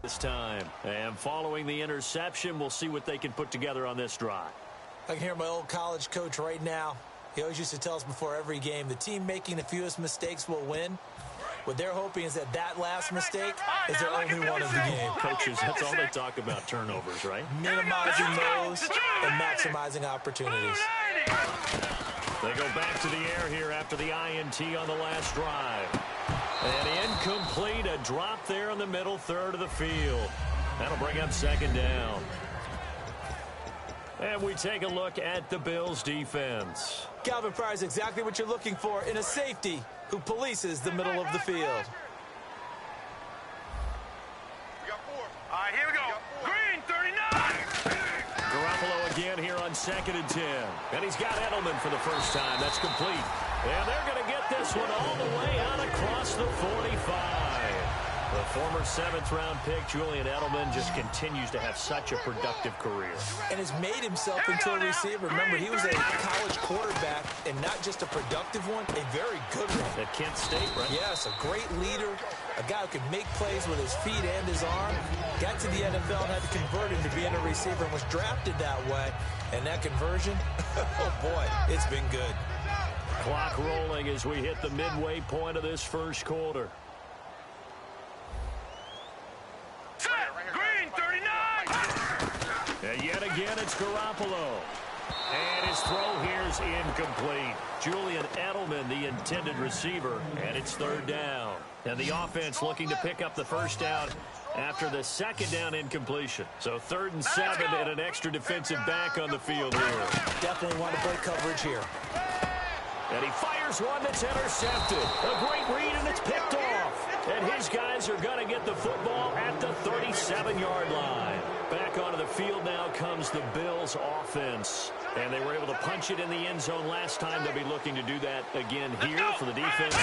this time. And following the interception, we'll see what they can put together on this drive. I can hear my old college coach right now. He always used to tell us before every game, the team making the fewest mistakes will win. What they're hoping is that last mistake is their only one of the game. Coaches, that's all they talk about, turnovers, right? Minimizing those and maximizing opportunities. They go back to the air here after the INT on the last drive. And incomplete, a drop there in the middle third of the field. That'll bring up second down. And we take a look at the Bills' defense. Calvin Pryor is exactly what you're looking for in a safety who polices the middle of the field. We got 4. All right, here we go. Green, 39. Garoppolo again here on 2nd and 10. And he's got Edelman for the first time. That's complete. And they're going to get this one all the way out across the 45. The former 7th-round pick, Julian Edelman, just continues to have such a productive career. And has made himself into a receiver. Remember, he was a college quarterback, and not just a productive one, a very good one. At Kent State, right? Yes, a great leader, a guy who can make plays with his feet and his arm. Got to the NFL and had to convert into being a receiver and was drafted that way. And that conversion, oh boy, it's been good. Clock rolling as we hit the midway point of this first quarter. Green, 39. And yet again, it's Garoppolo. And his throw here's incomplete. Julian Edelman, the intended receiver, and it's 3rd down. And the offense looking to pick up the first down after the 2nd down incompletion. So 3rd and 7 and an extra defensive back on the field here. Definitely want to break coverage here. And he fires one that's intercepted. A great read, and it's picked off. And his guys are going to get the football at the 37-yard line. Back onto the field now comes the Bills' offense. And they were able to punch it in the end zone last time. They'll be looking to do that again here for the defense.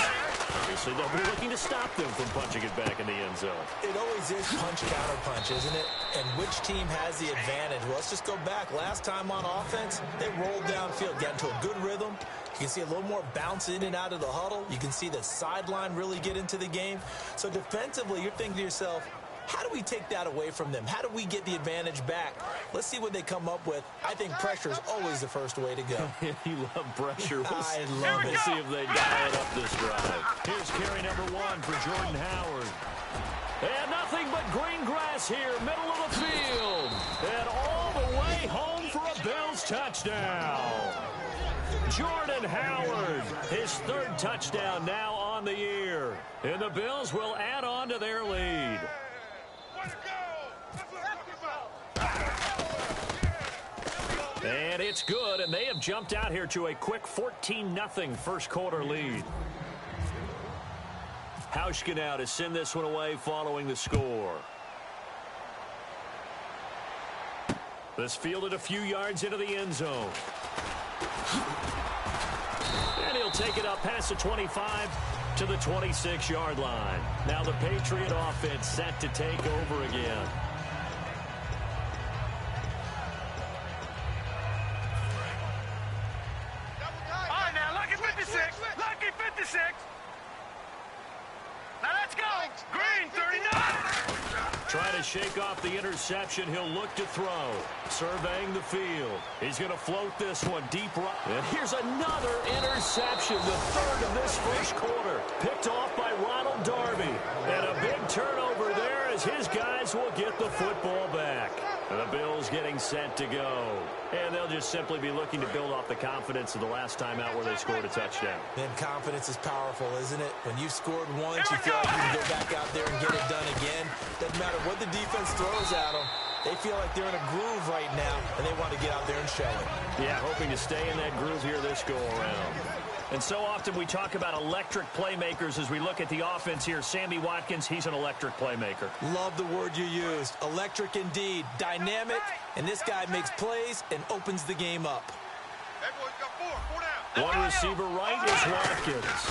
Obviously, they'll be looking to stop them from punching it back in the end zone. It always is punch-counter-punch, isn't it? And which team has the advantage? Well, let's just go back. Last time on offense, they rolled downfield, got into a good rhythm. You can see a little more bounce in and out of the huddle. You can see the sideline really get into the game. So defensively, you're thinking to yourself, how do we take that away from them? How do we get the advantage back? Let's see what they come up with. I think pressure is always the first way to go. You love pressure. I love it. We'll see if they dial it up this drive. Here's carry number 1 for Jordan Howard. And nothing but green grass here, middle of the field. And all the way home for a Bills touchdown. Jordan Howard, his 3rd touchdown now on the year. And the Bills will add on to their lead. And it's good, and they have jumped out here to a quick 14-0 first quarter lead. Hauschka now to send this one away following the score. This fielded a few yards into the end zone. And he'll take it up past the 25 to the 26-yard line. Now the Patriot offense set to take over again. All right, now, lucky 56. Lucky 56. Now let's go. Green, 39. Trying to shake off the interception. He'll look to throw. Surveying the field. He's going to float this one deep right. And here's another interception, the 3rd of this first quarter. Picked off by Ronald Darby. And a big turnover there as his guys will get the football back. And the Bills getting set to go. And they'll just simply be looking to build off the confidence of the last time out where they scored a touchdown. Then confidence is powerful, isn't it? When you've scored once, you feel like you can go back out there and get it done again. Doesn't matter what the defense throws at them. They feel like they're in a groove right now, and they want to get out there and show it. Yeah, hoping to stay in that groove here this go-around. And so often we talk about electric playmakers as we look at the offense here. Sammy Watkins, he's an electric playmaker. Love the word you used. Electric indeed. Dynamic, and this guy makes plays and opens the game up. Hey, boys, got 4 down. One receiver right is Watkins.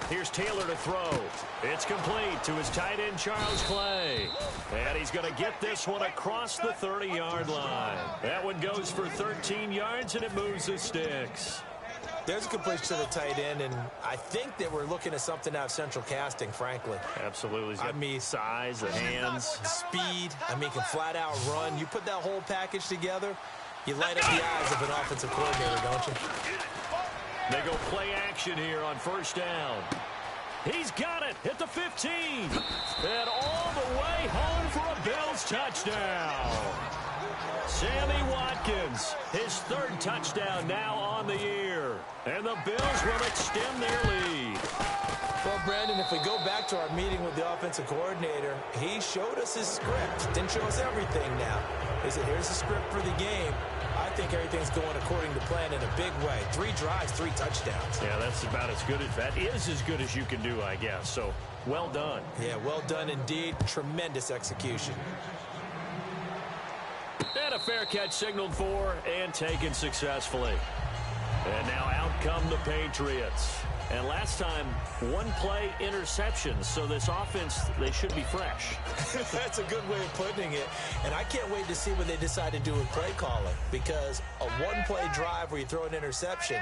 Here's Taylor to throw. It's complete to his tight end, Charles Clay. And he's going to get this one across the 30-yard line. That one goes for 13 yards, and it moves the sticks. There's a completion to the tight end, and I think that we're looking at something out of central casting, frankly. Absolutely. He's got size, the hands. Speed. I mean, can flat out run. You put that whole package together, you light up the eyes of an offensive coordinator, don't you? They go play action here on first down. He's got it at the 15. And all the way home for a Bills touchdown. Sammy Watkins, his third touchdown now on the year. And the Bills will extend their lead. Well, Brandon, if we go back to our meeting with the offensive coordinator, he showed us his script. Didn't show us everything now. He said, here's the script for the game. I think everything's going according to plan in a big way. 3 drives, 3 touchdowns. Yeah, that's about as good as that is as good as you can do, I guess. So, well done. Yeah, well done indeed. Tremendous execution. And a fair catch signaled for and taken successfully. And now out come the Patriots. And last time, 1-play interceptions. So this offense, they should be fresh. That's a good way of putting it. And I can't wait to see what they decide to do with play calling. Because a 1-play drive where you throw an interception,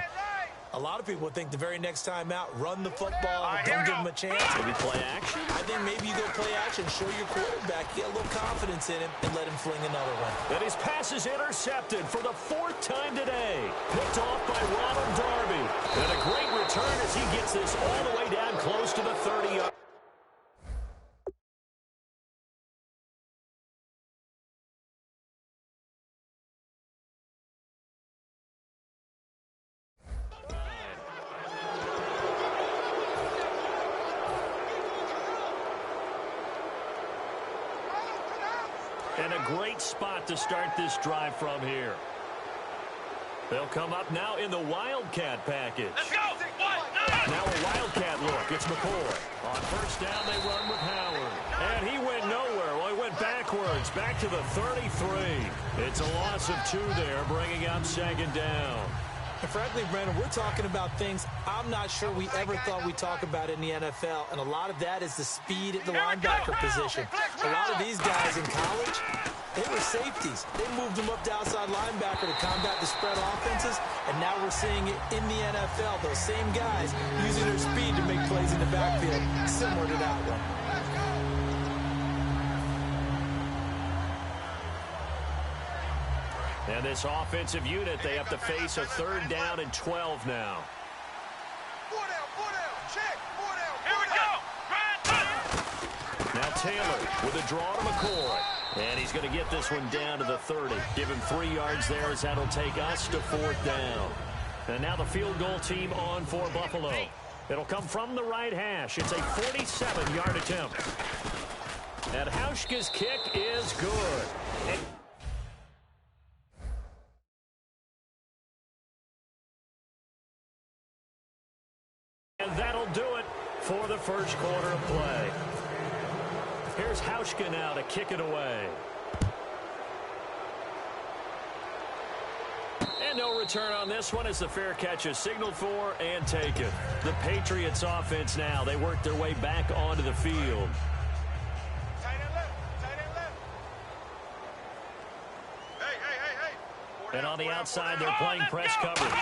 a lot of people would think the very next time out, run the football, don't give them a chance. Maybe play action? I think maybe you go play action, show your quarterback, get a little confidence in him, and let him fling another one. And his pass is intercepted for the 4th time today. Picked off by Ronald Darby. And a great return as he gets this all the way down close to the 30-yard. And a great spot to start this drive from here. They'll come up now in the Wildcat package. Let's go! Now a Wildcat look. It's McCoy. On first down, they run with Howard. And he went nowhere. Well, he went backwards, back to the 33. It's a loss of 2 there, bringing up 2nd down. And frankly, Brandon, we're talking about things I'm not sure we ever thought we'd talk about in the NFL, and a lot of that is the speed at the linebacker position. A lot of these guys in college, they were safeties. They moved them up to outside linebacker to combat the spread offenses, and now we're seeing it in the NFL. Those same guys using their speed to make plays in the backfield, similar to that one. And this offensive unit, they have to face a 3rd down and 12 now. 4 down, check, 4 down, here we go. Now Taylor with a draw to McCoy. And he's going to get this one down to the 30. Give him 3 yards there as that'll take us to 4th down. And now the field goal team on for Buffalo. It'll come from the right hash. It's a 47-yard attempt. And Hauschka's kick is good. And that'll do it for the first quarter of play. Here's Hauschka now to kick it away. And no return on this one as the fair catch is signaled for and taken. The Patriots offense now, they work their way back onto the field. Tight end left. Hey. And on the outside, they're playing press coverage.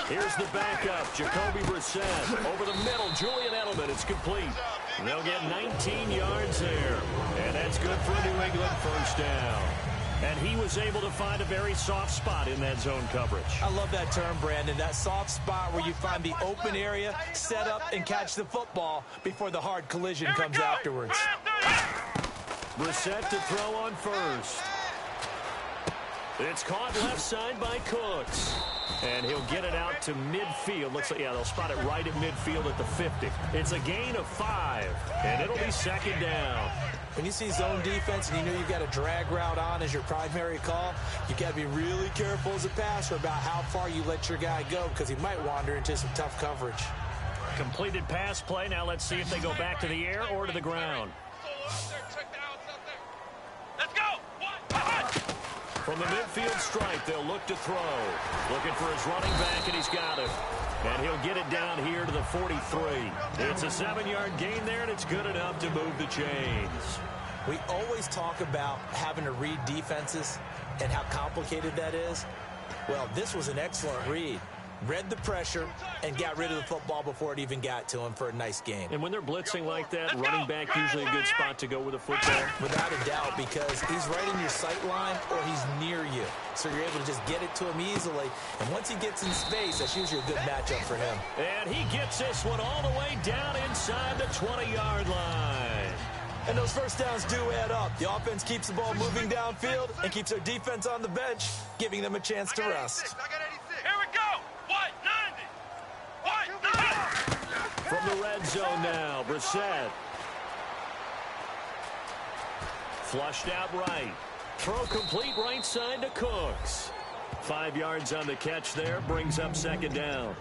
Here's the backup, Jacoby Brissett. Over the middle, Julian Edelman. It's complete. They'll get 19 yards there. And that's good for a New England first down. And he was able to find a very soft spot in that zone coverage. I love that term, Brandon. That soft spot where you find the open area, set up, and catch the football before the hard collision comes afterwards. Brissett to throw on first. It's caught left side by Cooks. And he'll get it out to midfield. Looks like, yeah, they'll spot it right at midfield at the 50. It's a gain of 5, and it'll be 2nd down. When you see zone defense and you know you've got a drag route on as your primary call, you've got to be really careful as a passer about how far you let your guy go because he might wander into some tough coverage. Completed pass play. Now let's see if they go back to the air or to the ground. Let's go. From the midfield stripe, they'll look to throw. Looking for his running back, and he's got it. And he'll get it down here to the 43. It's a 7-yard gain there, and it's good enough to move the chains. We always talk about having to read defenses and how complicated that is. Well, this was an excellent read. read the pressure, and got rid of the football before it even got to him for a nice game. And when they're blitzing like that, running back usually a good spot to go with a football. Without a doubt, because he's right in your sight line or he's near you. So you're able to just get it to him easily. And once he gets in space, that's usually a good matchup for him. And he gets this one all the way down inside the 20-yard line. And those first downs do add up. The offense keeps the ball moving downfield and keeps their defense on the bench, giving them a chance to rest. Here we go. White 90. White 90. From the red zone now, Brissett. Flushed out right. Throw complete right side to Cooks. 5 yards on the catch there, brings up second down.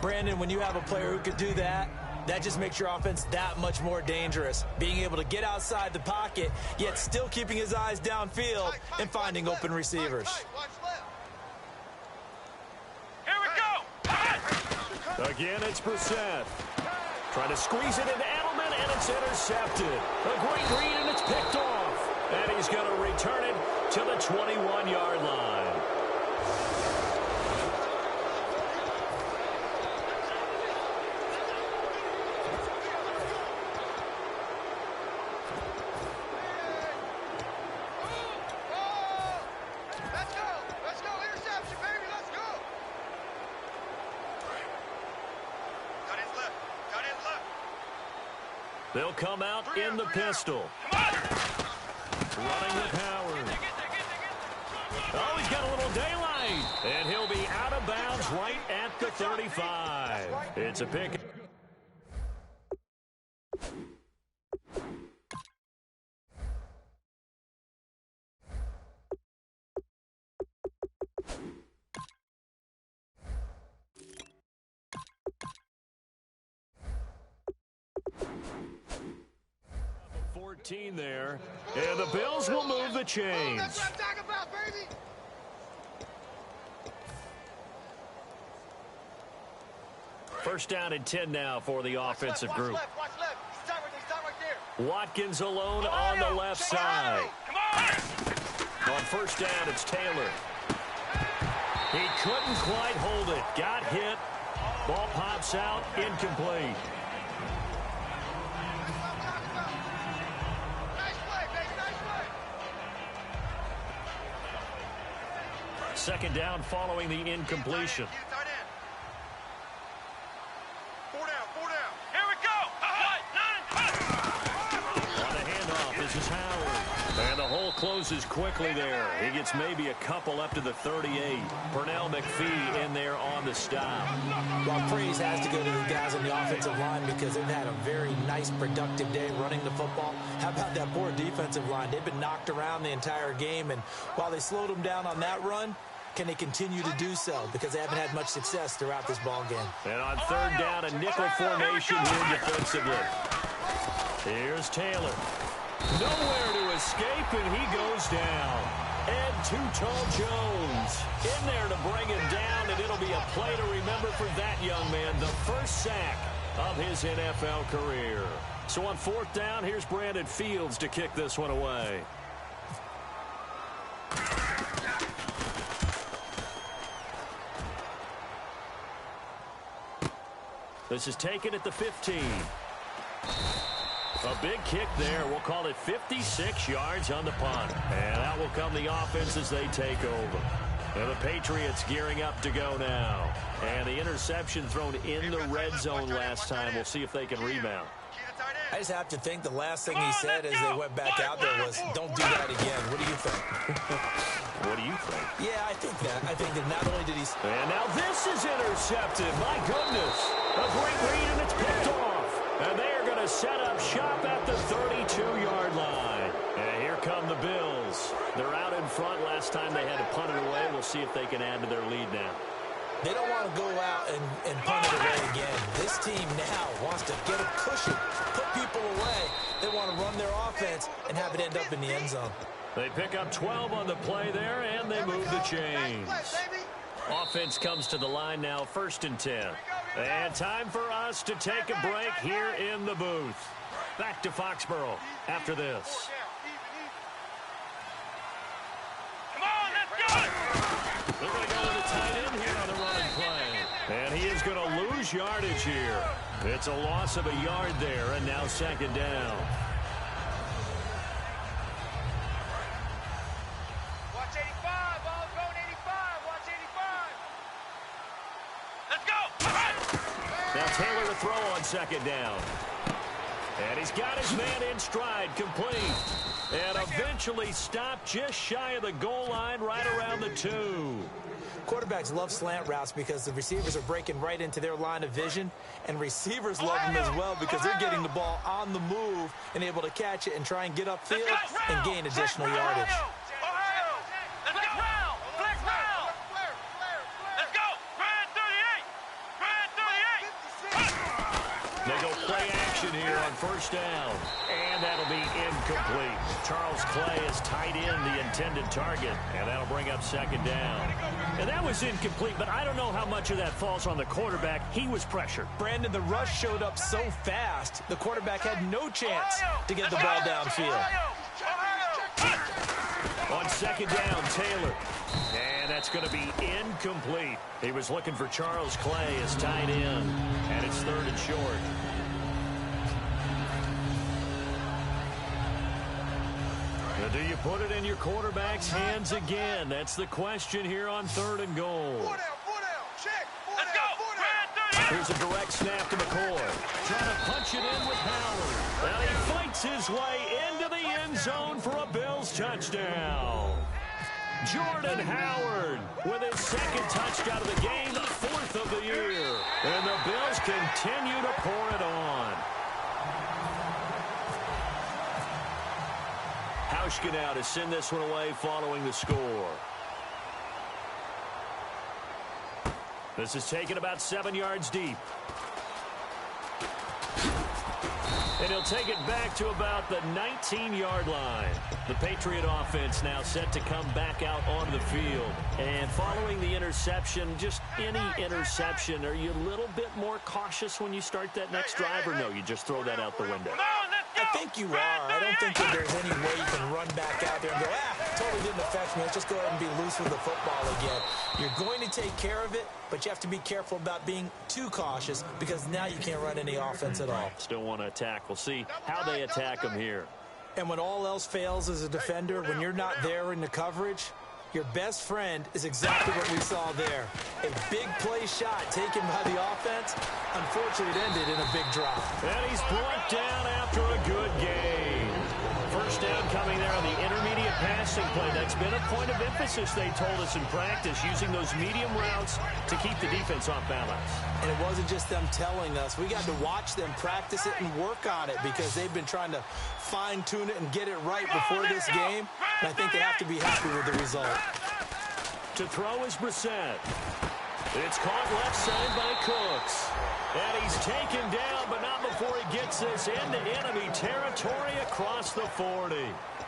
Brandon, when you have a player who could do that, that just makes your offense that much more dangerous. Being able to get outside the pocket, yet still keeping his eyes downfield and finding open receivers. Here we go. Again, it's Brissett. Trying to squeeze it into Edelman, and it's intercepted. A great read, and it's picked off. And he's going to return it to the 21-yard line. They'll come out in the pistol. Running with Howard. Oh, he's got a little daylight. And he'll be out of bounds right at the 35. It's a pick. There, and the Bills will move the chains. That's what I'm talking about, baby. First down and 10 now for the offensive group. Watch left. Start right there. Watkins alone on the left side. Come on. On first down, it's Taylor. He couldn't quite hold it. Got hit. Ball pops out, incomplete. Second down following the incompletion. Four down. Here we go. On the handoff, this is Howard. And the hole closes quickly there. He gets maybe a couple up to the 38. Pernell McPhee in there on the stop. Well, praise has to go to the guys on the offensive line because they've had a very nice, productive day running the football. How about that poor defensive line? They've been knocked around the entire game, and while they slowed them down on that run, can they continue to do so? Because they haven't had much success throughout this ball game. And on third down, a nickel formation here defensively. Here's Taylor. Nowhere to escape, and he goes down. And Too-Tall Jones in there to bring him down, and it'll be a play to remember for that young man. The first sack of his NFL career. So on fourth down, here's Brandon Fields to kick this one away. This is taken at the 15. A big kick there. We'll call it 56 yards on the punt. And that will come the offense as they take over. And the Patriots gearing up to go now. And the interception thrown in the red zone last time. We'll see if they can rebound. I just have to think the last thing he said as they went back out there was, don't do that again. What do you think? What do you think? Yeah, I think that. I think that not only did he... And now this is intercepted. My goodness. A great read, and it's picked off. And they are going to set up shop at the 32-yard line. And here come the Bills. They're out in front. Last time they had to punt it away. We'll see if they can add to their lead now. They don't want to go out and punt it away again. This team now wants to get a cushion, put people away. They want to run their offense and have it end up in the end zone. They pick up 12 on the play there, and they move the chains. Offense comes to the line now, 1st and 10. And time for us to take a break here in the booth. Back to Foxborough after this. Come on, let's go! They're going to go with the tight end here on the running play. And he is going to lose yardage here. It's a loss of a yard there, and now second down. Watch 85. Ball going 85. Watch 85. Let's go. Now Taylor to throw on second down. And he's got his man in stride, complete. And eventually stopped just shy of the goal line, right around the 2. Quarterbacks love slant routes because the receivers are breaking right into their line of vision, and receivers love them as well because they're getting the ball on the move and able to catch it and try and get upfield and gain additional yardage. They go play action here on first down. And that'll be incomplete. Charles Clay is tight end, the intended target. And that'll bring up second down. And that was incomplete, but I don't know how much of that falls on the quarterback. He was pressured. Brandon, the rush showed up so fast, the quarterback had no chance to get the ball downfield. On second down, Taylor. And that's going to be incomplete. He was looking for Charles Clay as tight end. And it's third and short. Now, do you put it in your quarterback's hands again? That's the question here on third and goal. 4 down. Check. Let's go. Here's a direct snap to McCoy. Trying to punch it in with Howard. And he fights his way into the end zone for a Bills touchdown. Jordan Howard with his second touchdown of the game, fourth of the year. And the Bills continue to pour it on. Hauschka now to send this one away following the score. This is taken about 7 yards deep. And he'll take it back to about the 19-yard line. The Patriot offense now set to come back out onto the field. And following the interception, just any interception, are you a little bit more cautious when you start that next drive, or no, you just throw that out the window? I think you are. I don't think that there's any way you can run back out there and go, totally didn't affect me. Let's just go ahead and be loose with the football again. You're going to take care of it, but you have to be careful about being too cautious because now you can't run any offense at all. Still want to attack. We'll see how they attack them here. And when all else fails as a defender, when you're not there in the coverage, your best friend is exactly what we saw there. A big play shot taken by the offense. Unfortunately, it ended in a big drop. And he's brought down after a good game. First down coming there on the intermediate passing play. That's been a point of emphasis, they told us in practice, using those medium routes to keep the defense off balance. And it wasn't just them telling us. We got to watch them practice it and work on it because they've been trying to fine-tune it and get it right before this game. And I think they have to be happy with the result. To throw is Brissett. It's caught left side by Cooks. And he's taken down, but not before he gets this into enemy territory across the 40.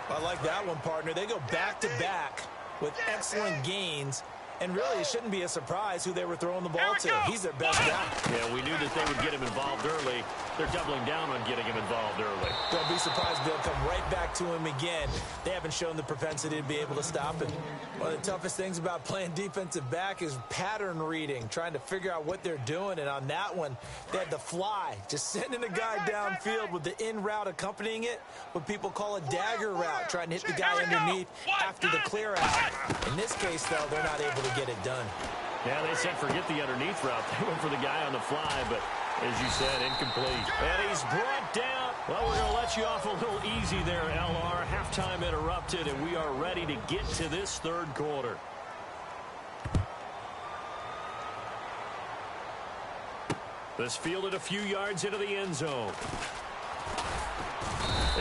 I like that one, partner. They go back-to-back with excellent gains. And really, it shouldn't be a surprise who they were throwing the ball to. He's their best guy. Yeah, we knew that they would get him involved early. They're doubling down on getting him involved early. Don't be surprised if they'll come right back to him again. They haven't shown the propensity to be able to stop him. One of the toughest things about playing defensive back is pattern reading, trying to figure out what they're doing. And on that one, they had to fly, just sending a guy downfield with the in route accompanying it, what people call a dagger route, trying to hit the guy underneath after the clear out. In this case, though, they're not able to get it done. Yeah, they said forget the underneath route. They went for the guy on the fly, but as you said, incomplete. And he's brought down. Well, we're going to let you off a little easy there, LR. Halftime interrupted, and we are ready to get to this third quarter. This fielded a few yards into the end zone.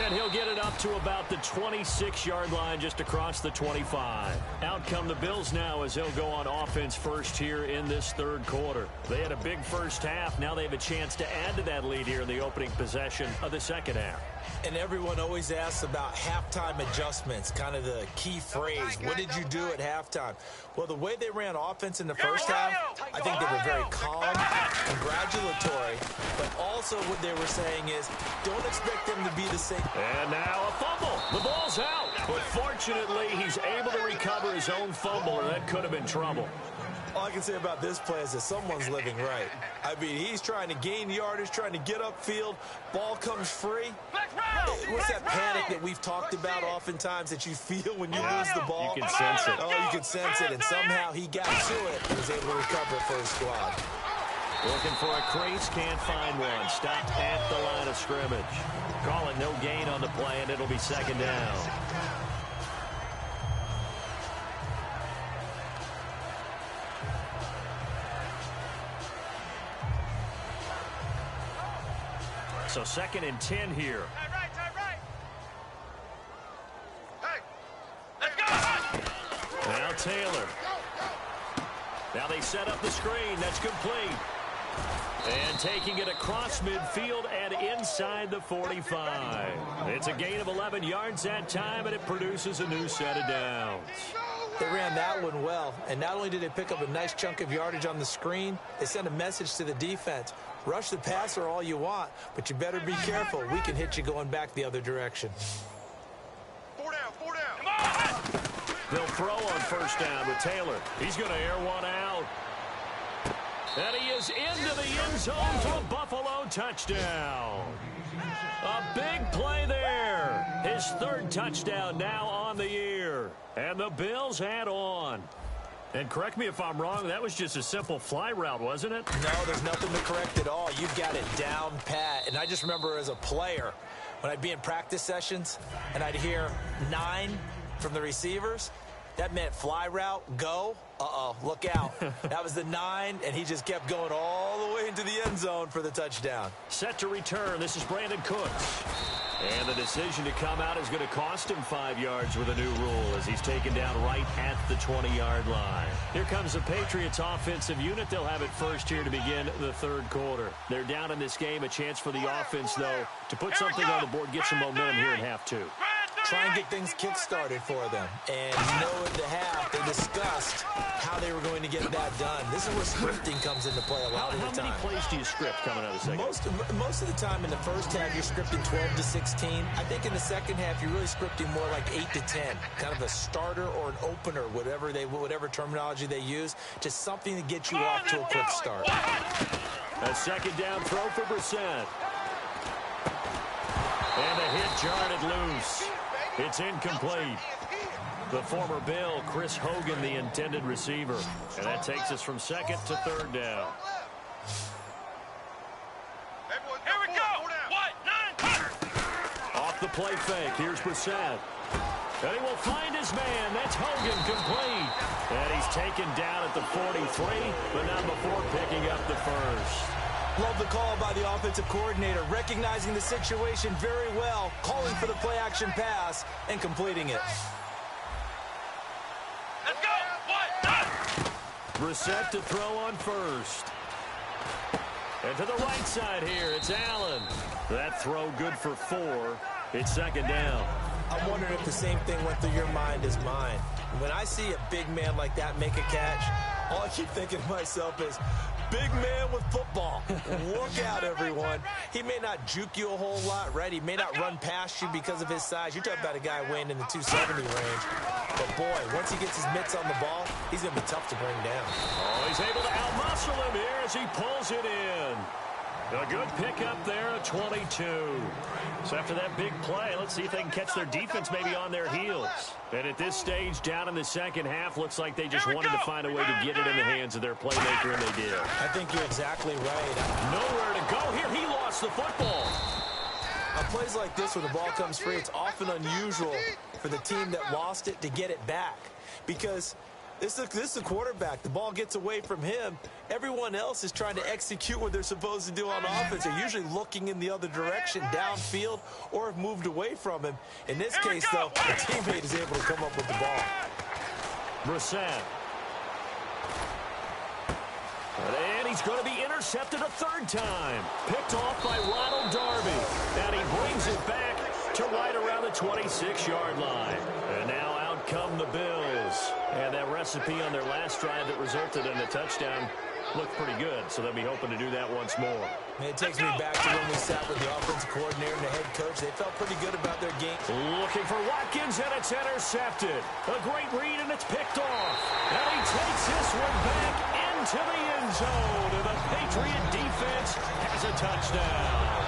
And he'll get it up to about the 26-yard line, just across the 25. Out come the Bills now as they'll go on offense first here in this third quarter. They had a big first half. Now they have a chance to add to that lead here in the opening possession of the second half. And everyone always asks about halftime adjustments, kind of the key phrase. What did you do at halftime? Well, the way they ran offense in the first half, I think they were very calm, congratulatory, but also what they were saying is don't expect them to be the same. And now a fumble. The ball's out. But fortunately, he's able to recover his own fumble, or that could have been trouble. All I I can say about this play is that someone's living right. I mean, he's trying to gain yardage, trying to get upfield. Ball comes free. What's that panic that we've talked about oftentimes that you feel when you lose the ball? You can sense it. Oh, you can sense it, and somehow he got to it and was able to recover it for his squad. Looking for a crease, can't find one. Stopped at the line of scrimmage. Call it no gain on the play, and it'll be second down. So 2nd and 10 here. Right. Hey, let's go. Now Taylor. Now they set up the screen. That's complete. And taking it across midfield and inside the 45. It's a gain of 11 yards that time, and it produces a new set of downs. They ran that one well, and not only did they pick up a nice chunk of yardage on the screen, they sent a message to the defense. Rush the passer all you want, but you better be careful. We can hit you going back the other direction. 4 down. Come on! They'll throw on first down with Taylor. He's going to air one out. And he is into the end zone for a Buffalo touchdown. A big play there. His 3rd touchdown now on the year. And the Bills add on. And correct me if I'm wrong, that was just a simple fly route, wasn't it? No, there's nothing to correct at all. You've got it down pat. And I just remember as a player, when I'd be in practice sessions and I'd hear 9 from the receivers, that meant fly route, go. Uh-oh, look out. That was the 9, and he just kept going all the way into the end zone for the touchdown. Set to return. This is Brandon Cooks. And the decision to come out is going to cost him 5 yards with a new rule as he's taken down right at the 20-yard line. Here comes the Patriots offensive unit. They'll have it first here to begin the 3rd quarter. They're down in this game. A chance for the offense, though, to put something on the board, get some momentum here in half 2. Try and get things kick-started for them. And at the half, they discussed how they were going to get that done. This is where scripting comes into play a lot of the time. How many plays do you script coming out of the second? Most of the time in the first half, you're scripting 12 to 16. I think in the second half, you're really scripting more like 8 to 10. Kind of a starter or an opener, whatever terminology they use. Just something to get you off to a quick start. A second down throw for Brissett. And the hit jarred loose. It's incomplete. The former Bill, Chris Hogan, the intended receiver. And that takes us from 2nd to 3rd down. Here we go. What? 9. Off the play fake. Here's Brissett. And he will find his man. That's Hogan, complete. And he's taken down at the 43, but not before picking up the first. Love the call by the offensive coordinator, recognizing the situation very well, calling for the play-action pass, and completing it. Let's go. What? Brissett to throw on first. And to the right side here, it's Allen. That throw good for 4. It's second down. I'm wondering if the same thing went through your mind as mine. When I see a big man like that make a catch, all I keep thinking to myself is, big man with football. Look out, everyone. He may not juke you a whole lot, right? He may not run past you because of his size. You're talking about a guy weighing in the 270 range. But, boy, once he gets his mitts on the ball, he's going to be tough to bring down. Oh, he's able to out-muscle him here as he pulls it in. A good pickup there at 22. So after that big play, let's see if they can catch their defense maybe on their heels. And at this stage, down in the second half, looks like they just wanted to find a way to get it in the hands of their playmaker, and they did. I think you're exactly right. Nowhere to go here. He lost the football. On plays like this where the ball comes free, it's often unusual for the team that lost it to get it back. Because this is the quarterback. The ball gets away from him. Everyone else is trying to execute what they're supposed to do on offense. They're usually looking in the other direction, downfield, or have moved away from him. In this case, though, the teammate is able to come up with the ball. Brissett. And he's going to be intercepted a 3rd time. Picked off by Ronald Darby. And he brings it back to right around the 26-yard line. And now out come the Bills. And that recipe on their last drive that resulted in a touchdown looked pretty good, so they'll be hoping to do that once more. It takes me back to when we sat with the offensive coordinator and the head coach. They felt pretty good about their game. Looking for Watkins, and it's intercepted. A great read, and it's picked off. And he takes this one back into the end zone, and the Patriot defense has a touchdown.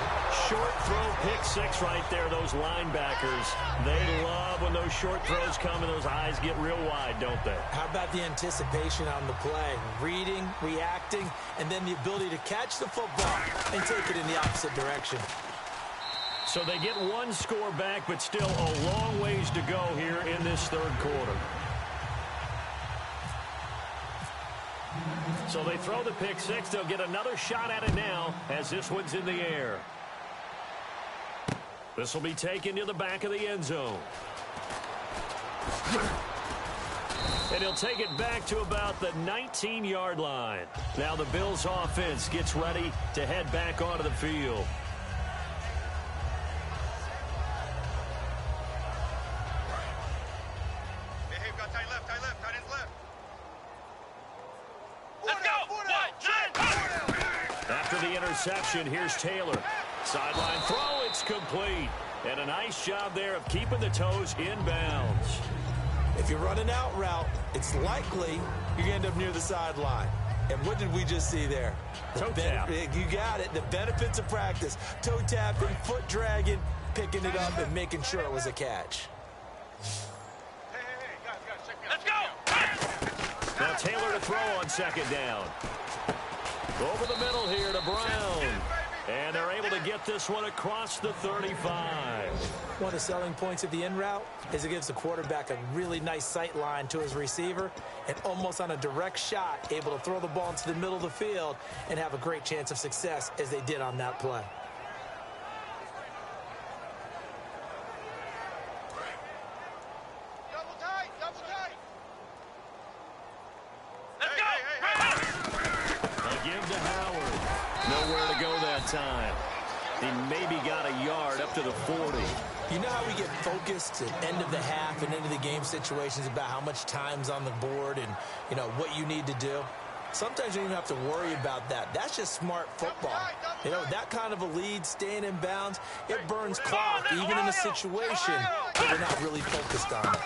Short throw, pick six right there. Those linebackers, they love when those short throws come and those eyes get real wide, don't they? How about the anticipation on the play? Reading, reacting, and then the ability to catch the football and take it in the opposite direction. So they get one score back, but still a long ways to go here in this third quarter. So they throw the pick six. They'll get another shot at it now as this one's in the air. This will be taken to the back of the end zone. And he'll take it back to about the 19-yard line. Now the Bills offense gets ready to head back onto the field. Hey, we got tight left, tight ends left. Let's go! After the interception, here's Taylor. Sideline throw, it's complete. And a nice job there of keeping the toes in bounds. If you're running out route, it's likely you're going to end up near the sideline. And what did we just see there? Toe tap. You got it. The benefits of practice. Toe tapping, foot dragging, picking it up, and making sure it was a catch. Hey, guys, check me out. Let's go! Now Taylor to throw on second down. Over the middle here to Brown. And they're able to get this one across the 35. One of the selling points of the in route is it gives the quarterback a really nice sight line to his receiver and almost on a direct shot able to throw the ball into the middle of the field and have a great chance of success as they did on that play. Double tight. They'll give to Howard. Nowhere to go that time. He maybe got a yard up to the 40. You know how we get focused at end of the half and into the game situations about how much time's on the board and, you know, what you need to do? Sometimes you don't even have to worry about that. That's just smart football. You know, that kind of a lead, staying in bounds, it burns clock, even in a situation where we're not really focused on it.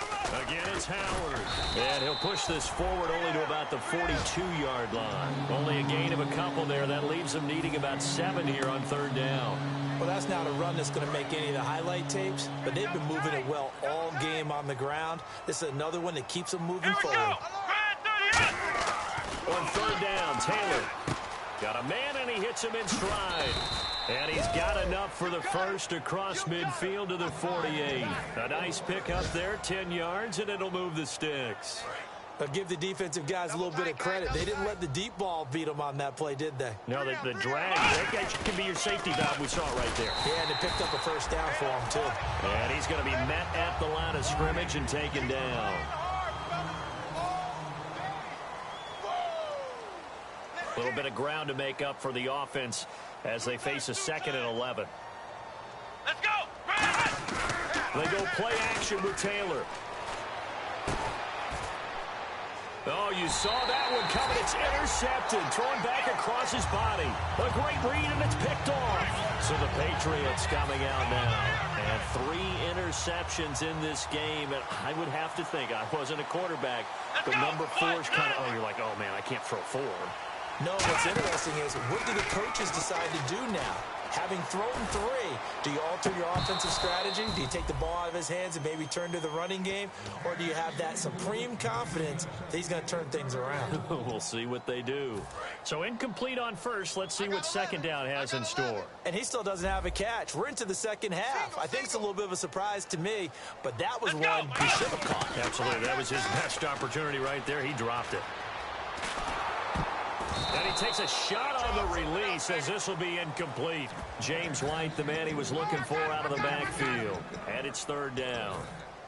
Again, it's Howard. And he'll push this forward only to about the 42-yard line. Only a gain of a couple there. That leaves them needing about 7 here on third down. Well, that's not a run that's going to make any of the highlight tapes, but they've been moving it well all game on the ground. This is another one that keeps them moving forward. On third down, Taylor got a man, and he hits him in stride. And he's got enough for the first across midfield to the 48. A nice pickup there, 10 yards, and it'll move the sticks. But give the defensive guys a little bit of credit. They didn't let the deep ball beat them on that play, did they? No, the drag, that can be your safety valve. We saw it right there. Yeah, and it picked up a first down for him, too. And he's going to be met at the line of scrimmage and taken down. A little bit of ground to make up for the offense as they face a 2nd and 11. Let's go! They go play action with Taylor. Oh, you saw that one coming. It's intercepted. Thrown back across his body. A great read, and it's picked off. So the Patriots coming out now. And 3 interceptions in this game. And I would have to think, I wasn't a quarterback, but number 4 is kind of, oh, you're like, oh, man, I can't throw 4. No, what's interesting is, what do the coaches decide to do now? Having thrown 3, do you alter your offensive strategy? Do you take the ball out of his hands and maybe turn to the running game? Or do you have that supreme confidence that he's going to turn things around? We'll see what they do. So incomplete on first. Let's see what second down has in store. And he still doesn't have a catch. We're into the second half. I think it's a little bit of a surprise to me, but that was one he should have caught. Absolutely. That was his best opportunity right there. He dropped it. And he takes a shot on the release as this will be incomplete. James White, the man he was looking for out of the backfield. And it's third down.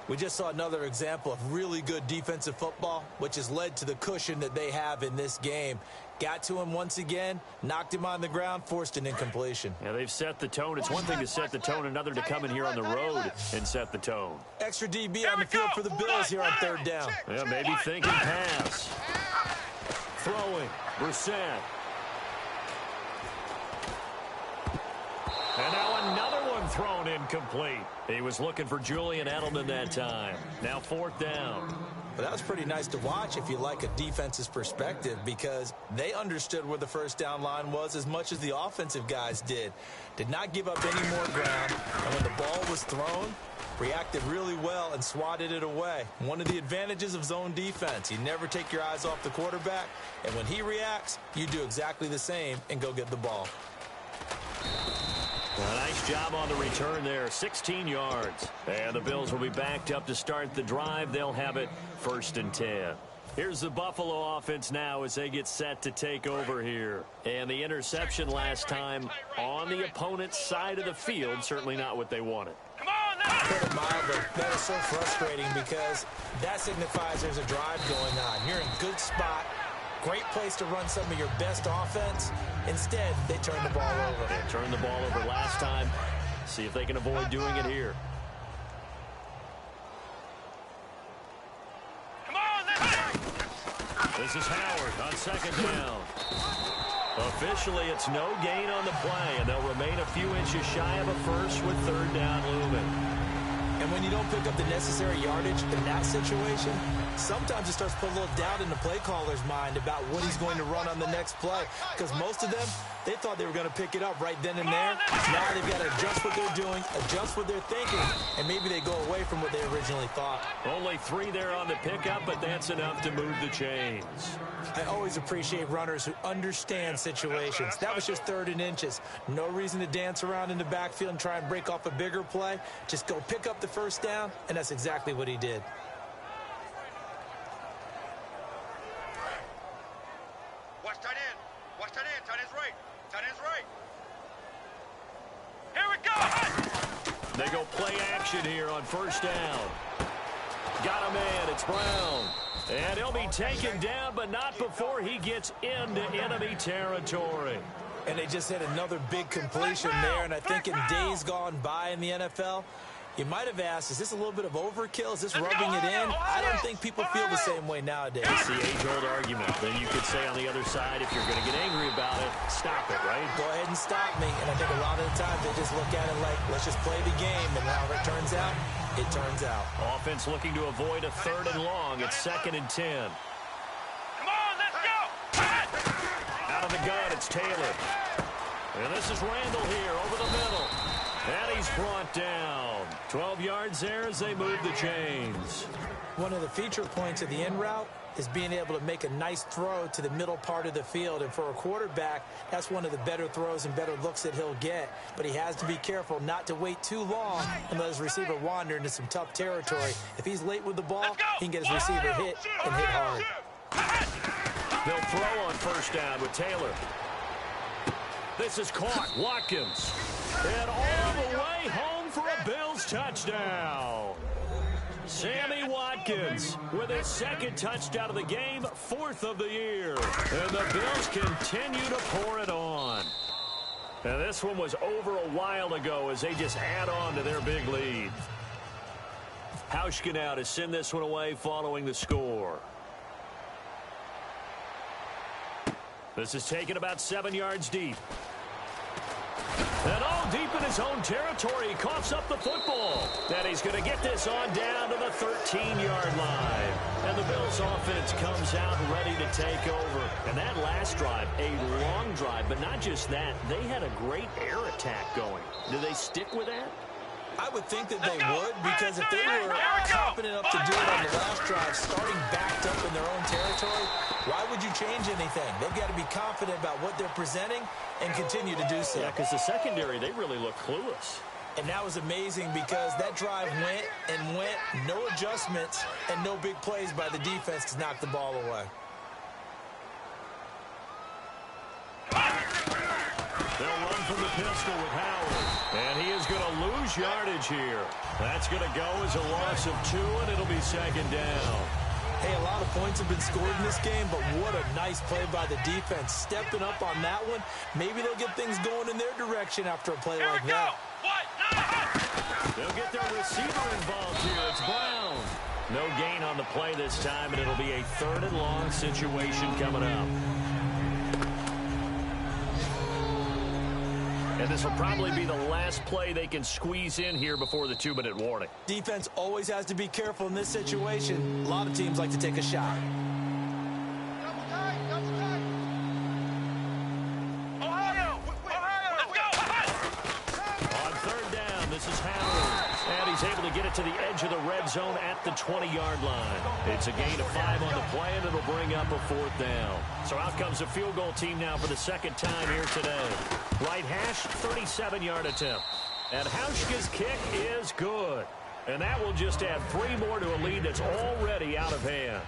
We just saw another example of really good defensive football, which has led to the cushion that they have in this game. Got to him once again, knocked him on the ground, forced an incompletion. Yeah, they've set the tone. It's one thing to set the tone, another to come in here on the road and set the tone. Extra DB on the field for the Bills here on third down. Yeah, maybe thinking pass. Throwing. Brissett. And now another one thrown incomplete. He was looking for Julian Edelman that time. Now 4th down. But that was pretty nice to watch if you like a defense's perspective, because they understood where the first down line was as much as the offensive guys did. Did not give up any more ground, and when the ball was thrown, reacted really well and swatted it away. One of the advantages of zone defense, you never take your eyes off the quarterback, and when he reacts, you do exactly the same and go get the ball. Well, nice job on the return there, 16 yards. And the Bills will be backed up to start the drive. They'll have it 1st and 10. Here's the Buffalo offense now as they get set to take over here. And the interception last time on the opponent's side of the field, certainly not what they wanted. Come on now! Put it mildly, that is so frustrating because that signifies there's a drive going on. You're in a good spot. Great place to run some of your best offense. Instead, they turn the ball over. They turned the ball over last time. See if they can avoid doing it here. Come on, let's go! This is Howard on 2nd down. Officially, it's no gain on the play, and they'll remain a few inches shy of a first with 3rd down looming. And when you don't pick up the necessary yardage in that situation, sometimes it starts to put a little doubt in the play caller's mind about what he's going to run on the next play. Because most of them, they thought they were going to pick it up right then and there. Now they've got to adjust what they're doing, adjust what they're thinking, and maybe they go away from what they originally thought. Only 3 there on the pickup, but that's enough to move the chains. I always appreciate runners who understand situations. That was just 3rd and inches. No reason to dance around in the backfield and try and break off a bigger play. Just go pick up the first down, and that's exactly what he did. Watch tight end. Watch tight end. Tight end's right. Tight end's right. Here we go! They go play action here on 1st down. Got a man. It's Brown. And he'll be taken down, but not before he gets into enemy territory. And they just had another big completion there, and I think in days gone by in the NFL, you might have asked, is this a little bit of overkill? Is this rubbing it in? I don't think people feel the same way nowadays. It's the age-old argument. Then you could say on the other side, if you're going to get angry about it, stop it, right? Go ahead and stop me. And I think a lot of the times they just look at it like, let's just play the game. And however it turns out, it turns out. Offense looking to avoid a 3rd and long. It's 2nd and 10. Come on, let's go! Out of the gun, it's Taylor. And this is Randall here over the middle. And he's brought down. 12 yards there as they move the chains. One of the feature points of the in route is being able to make a nice throw to the middle part of the field. And for a quarterback, that's one of the better throws and better looks that he'll get. But he has to be careful not to wait too long and let his receiver wander into some tough territory. If he's late with the ball, he can get his receiver hit and hit hard. They'll throw on 1st down with Taylor. This is caught. Watkins. And all the way home for a Bills touchdown. Sammy Watkins with his 2nd touchdown of the game, 4th of the year. And the Bills continue to pour it on. And this one was over a while ago as they just add on to their big lead. Hauschka now to send this one away following the score. This is taken about 7 yards deep. And all deep in his own territory, he coughs up the football. And he's going to get this on down to the 13-yard line. And the Bills offense comes out ready to take over. And that last drive, a long drive, but not just that. They had a great air attack going. Do they stick with that? I would think that they would, because if they were confident enough to do it on the last drive, starting backed up in their own territory, why would you change anything? They've got to be confident about what they're presenting and continue to do so. Yeah, because the secondary, they really look clueless. And that was amazing because that drive went and went, no adjustments, and no big plays by the defense to knock the ball away. They'll run from the pistol with Howard. And he is going to lose yardage here. That's going to go as a loss of 2, and it'll be 2nd down. Hey, a lot of points have been scored in this game, but what a nice play by the defense. Stepping up on that one, maybe they'll get things going in their direction after a play like that. They'll get their receiver involved here. It's Brown. No gain on the play this time, and it'll be a 3rd and long situation coming up. And this will probably be the last play they can squeeze in here before the 2-minute warning. Defense always has to be careful in this situation. A lot of teams like to take a shot. Able to get it to the edge of the red zone at the 20-yard line. It's a gain of 5 on the play, and it'll bring up a 4th down. So out comes a field goal team now for the 2nd time here today. Right hash, 37-yard attempt. And Hauschka's kick is good. And that will just add 3 more to a lead that's already out of hand.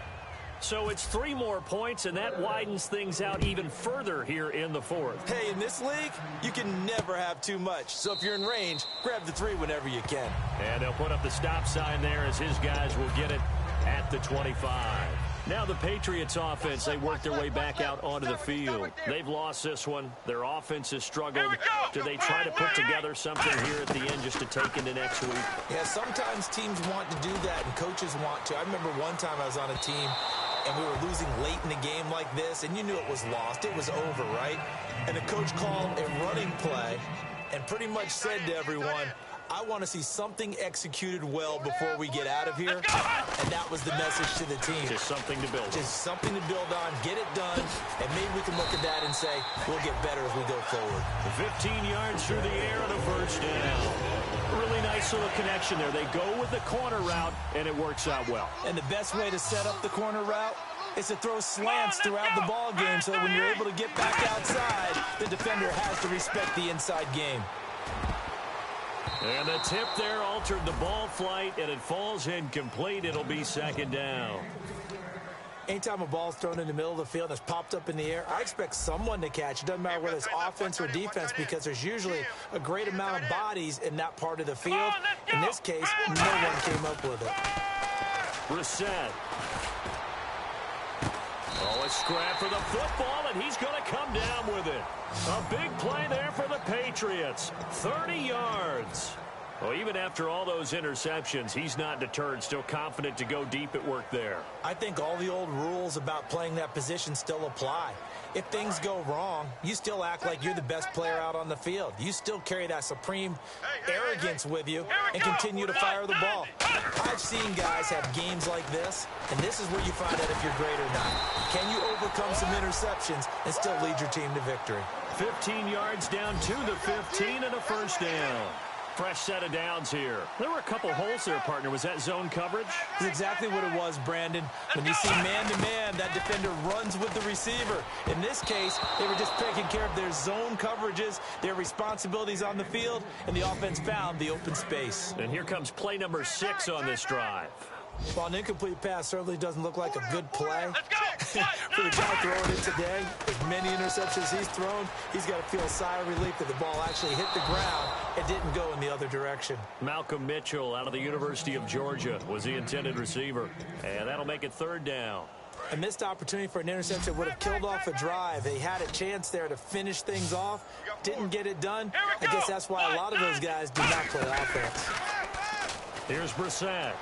So it's 3 more points, and that widens things out even further here in the 4th. Hey, in this league, you can never have too much. So if you're in range, grab the 3 whenever you can. And they'll put up the stop sign there as his guys will get it at the 25. Now the Patriots offense, they work their way back out onto the field. They've lost this one. Their offense has struggled. Do they try to put together something here at the end just to take into next week? Yeah, sometimes teams want to do that and coaches want to. I remember one time I was on a team and we were losing late in the game like this, and you knew it was lost. It was over, right? And the coach called a running play and pretty much said to everyone, I want to see something executed well before we get out of here. And that was the message to the team. Just something to build on. Just something to build on, get it done, and maybe we can look at that and say, we'll get better as we go forward. 15 yards through the air and a 1st down. Really nice little connection there. They go with the corner route, and it works out well. And the best way to set up the corner route is to throw slants throughout the ball game so that when you're able to get back outside, the defender has to respect the inside game. And the tip there altered the ball flight, and it falls incomplete. It'll be 2nd down. Anytime a ball's thrown in the middle of the field that's popped up in the air, I expect someone to catch. It doesn't matter whether it's offense or defense because there's usually a great amount of bodies in that part of the field. In this case, no one came up with it. Brissett. Oh, a scrap for the football, and he's going to come down with it. A big play there for the Patriots. 30 yards. Well, even after all those interceptions, he's not deterred, still confident to go deep at work there. I think all the old rules about playing that position still apply. If things go wrong, you still act like you're the best player out on the field. You still carry that supreme arrogance with you and continue to fire the ball. I've seen guys have games like this, and this is where you find out if you're great or not. Can you overcome some interceptions and still lead your team to victory? 15 yards down to the 15 and a 1st down. Fresh set of downs here. There were a couple holes there, partner. Was that zone coverage? That's exactly what it was, Brandon. When you see man-to-man, that defender runs with the receiver. In this case, they were just taking care of their zone coverages, their responsibilities on the field, and the offense found the open space. And here comes play number 6 on this drive. Well, an incomplete pass certainly doesn't look like a good play. For the guy throwing it today, as many interceptions he's thrown, he's got to feel a sigh of relief that the ball actually hit the ground and didn't go in the other direction. Malcolm Mitchell out of the University of Georgia was the intended receiver. And that'll make it 3rd down. A missed opportunity for an interception would have killed off a drive. They had a chance there to finish things off, didn't get it done. I guess that's why a lot of those guys do not play offense. Here's Brissett.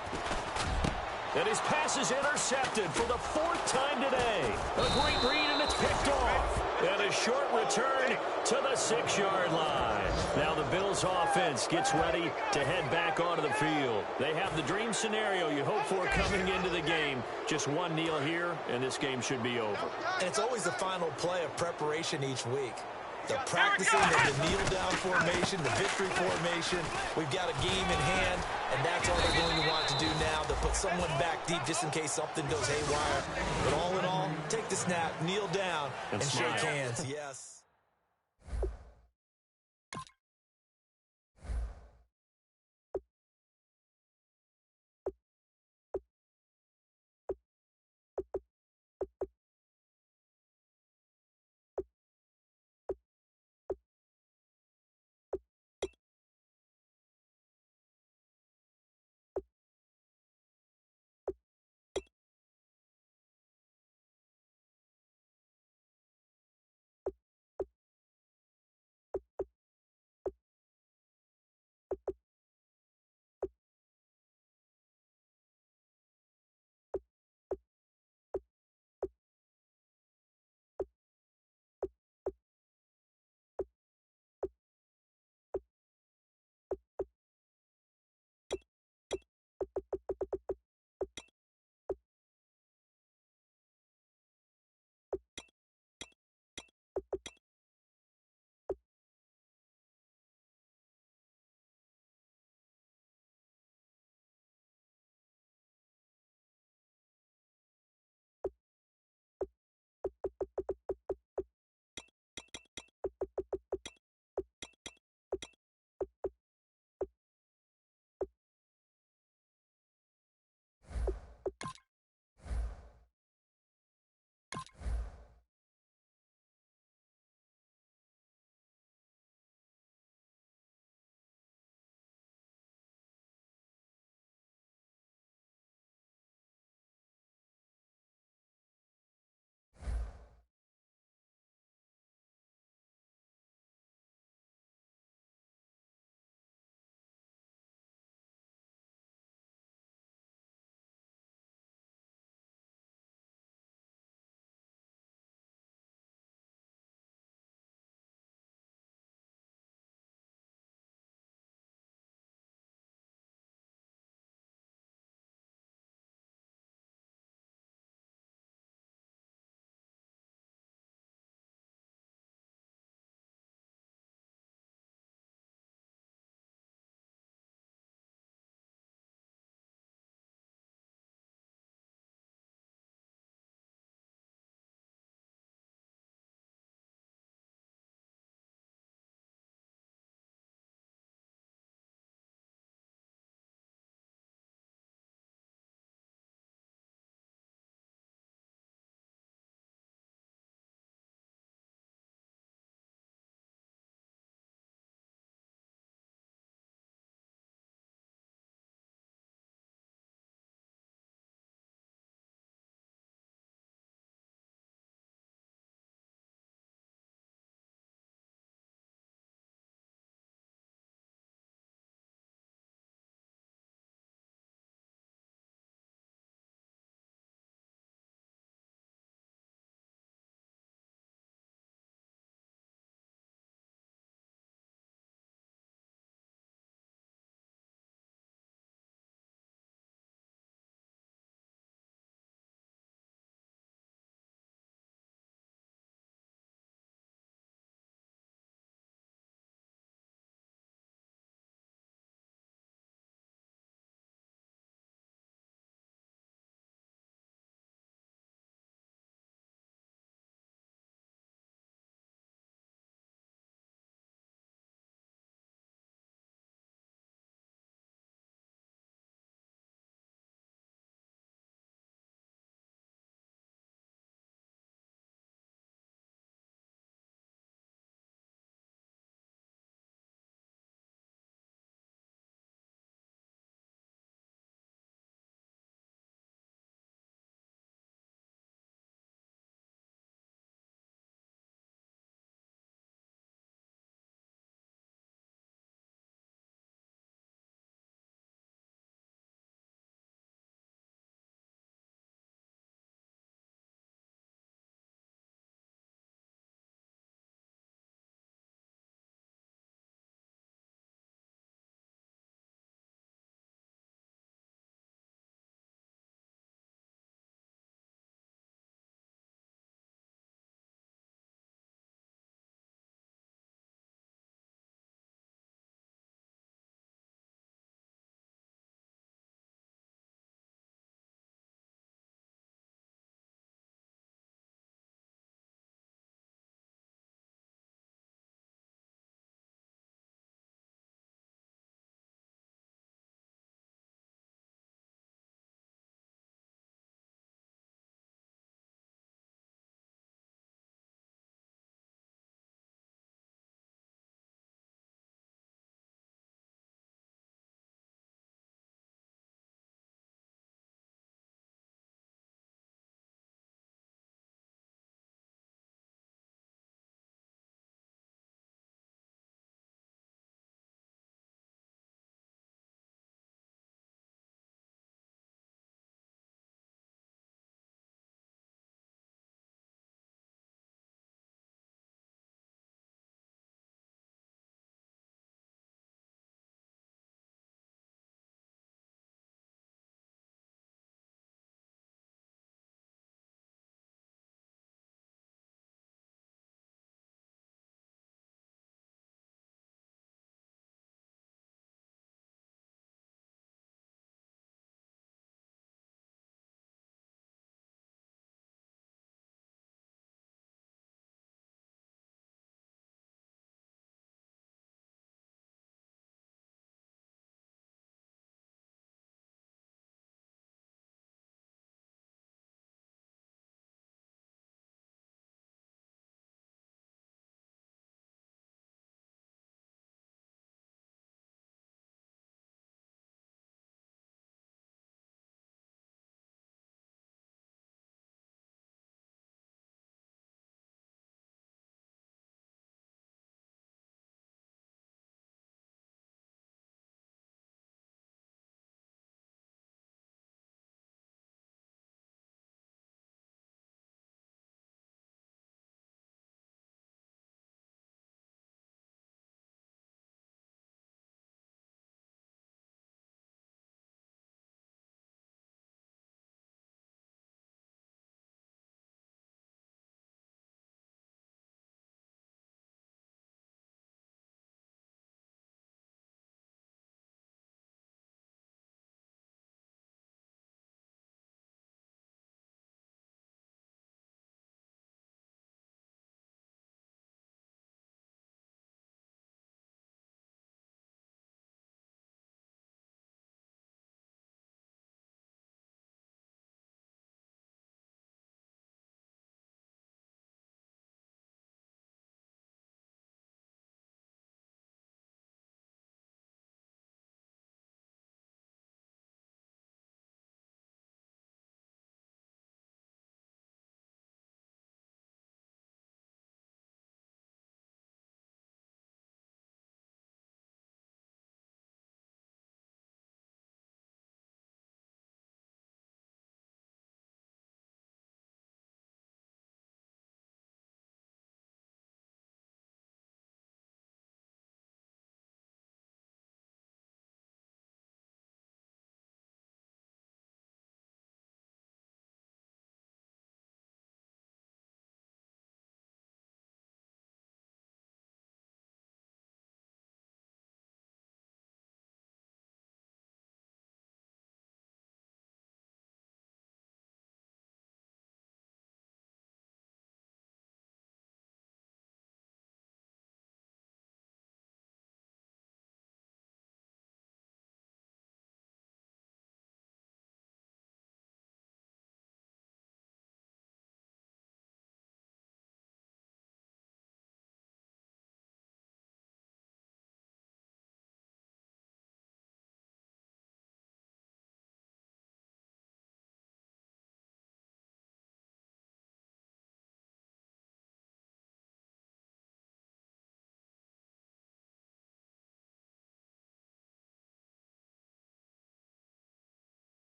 And his pass is intercepted for the 4th time today. A great read, and it's picked off. And a short return to the 6-yard line. Now the Bills offense gets ready to head back onto the field. They have the dream scenario you hope for coming into the game. Just one kneel here, and this game should be over. And it's always the final play of preparation each week. The practicing of the kneel-down formation, the victory formation. We've got a game in hand, and that's all they're going to want to do now, to put someone back deep just in case something goes haywire. But all in all, take the snap, kneel down, and shake hands. Yes.